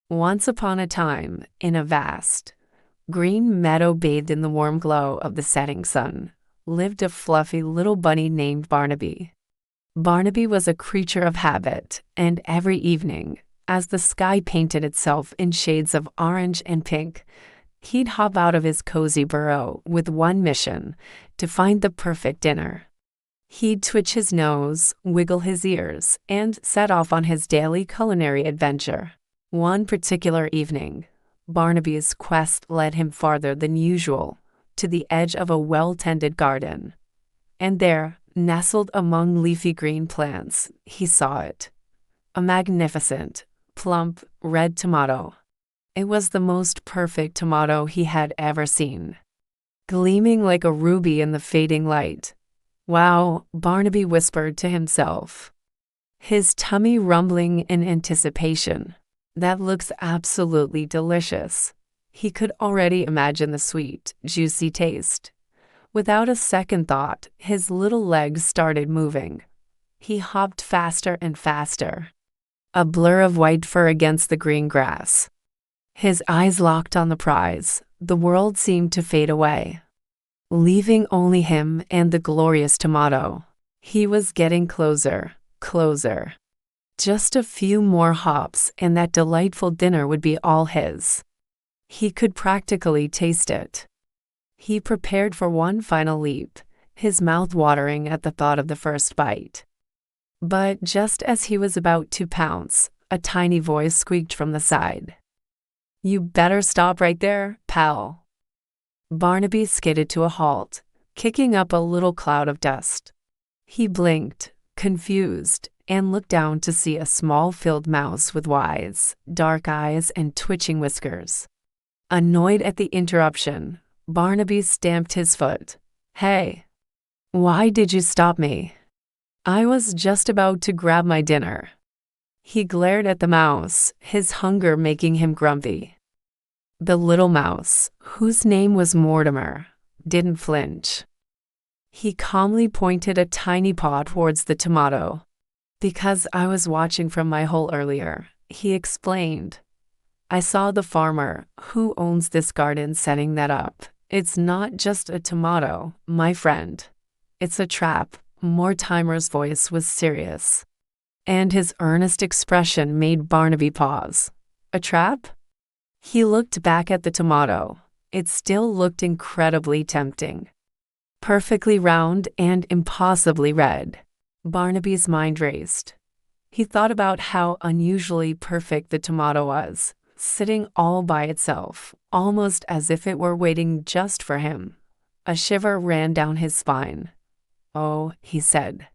Once upon a time, in a vast, green meadow bathed in the warm glow of the setting sun, lived a fluffy little bunny named Barnaby. Barnaby was a creature of habit, and every evening, as the sky painted itself in shades of orange and pink, he'd hop out of his cozy burrow with one mission: to find the perfect dinner. He'd twitch his nose, wiggle his ears, and set off on his daily culinary adventure. One particular evening, Barnaby's quest led him farther than usual, to the edge of a well-tended garden. And there, nestled among leafy green plants, he saw it. A magnificent, plump, red tomato. It was the most perfect tomato he had ever seen, gleaming like a ruby in the fading light. "Wow," Barnaby whispered to himself, his tummy rumbling in anticipation. "That looks absolutely delicious." He could already imagine the sweet, juicy taste. Without a second thought, his little legs started moving. He hopped faster and faster, a blur of white fur against the green grass. His eyes locked on the prize. The world seemed to fade away, leaving only him and the glorious tomato. He was getting closer, closer. Just a few more hops and that delightful dinner would be all his. He could practically taste it. He prepared for one final leap, his mouth watering at the thought of the first bite. But just as he was about to pounce, a tiny voice squeaked from the side. "You better stop right there, pal." Barnaby skidded to a halt, kicking up a little cloud of dust. He blinked, confused, and looked down to see a small field mouse with wise, dark eyes and twitching whiskers. Annoyed at the interruption, Barnaby stamped his foot. "Hey, why did you stop me? I was just about to grab my dinner." He glared at the mouse, his hunger making him grumpy. The little mouse, whose name was Mortimer, didn't flinch. He calmly pointed a tiny paw towards the tomato. "Because I was watching from my hole earlier," he explained. "I saw the farmer who owns this garden setting that up. It's not just a tomato, my friend. It's a trap." Mortimer's voice was serious, and his earnest expression made Barnaby pause. "A trap?" He looked back at the tomato. It still looked incredibly tempting. Perfectly round and impossibly red. Barnaby's mind raced. He thought about how unusually perfect the tomato was, sitting all by itself, almost as if it were waiting just for him. A shiver ran down his spine. "Oh," he said,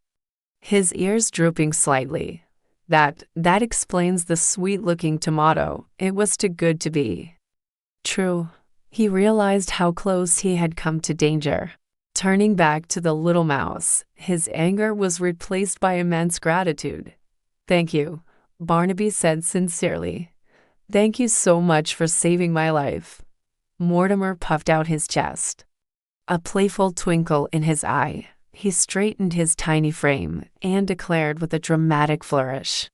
his ears drooping slightly. That explains the sweet-looking tomato. It was too good to be true." He realized how close he had come to danger. Turning back to the little mouse, his anger was replaced by immense gratitude. "Thank you," Barnaby said sincerely. "Thank you so much for saving my life." Mortimer puffed out his chest, a playful twinkle in his eye. He straightened his tiny frame and declared with a dramatic flourish,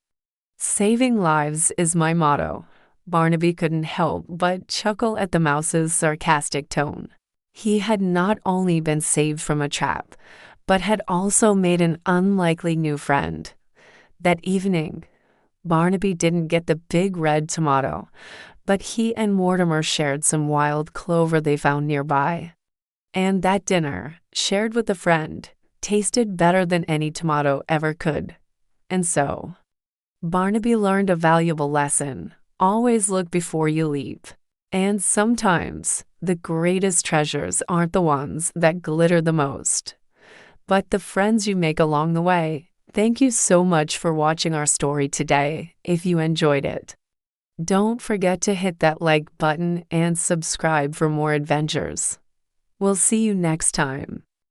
"Saving lives is my motto." Barnaby couldn't help but chuckle at the mouse's sarcastic tone. He had not only been saved from a trap, but had also made an unlikely new friend. That evening, Barnaby didn't get the big red tomato, but he and Mortimer shared some wild clover they found nearby. And that dinner, shared with a friend, tasted better than any tomato ever could. And so, Barnaby learned a valuable lesson. Always look before you leap. And sometimes, the greatest treasures aren't the ones that glitter the most, but the friends you make along the way. Thank you so much for watching our story today. If you enjoyed it, don't forget to hit that like button and subscribe for more adventures. We'll see you next time.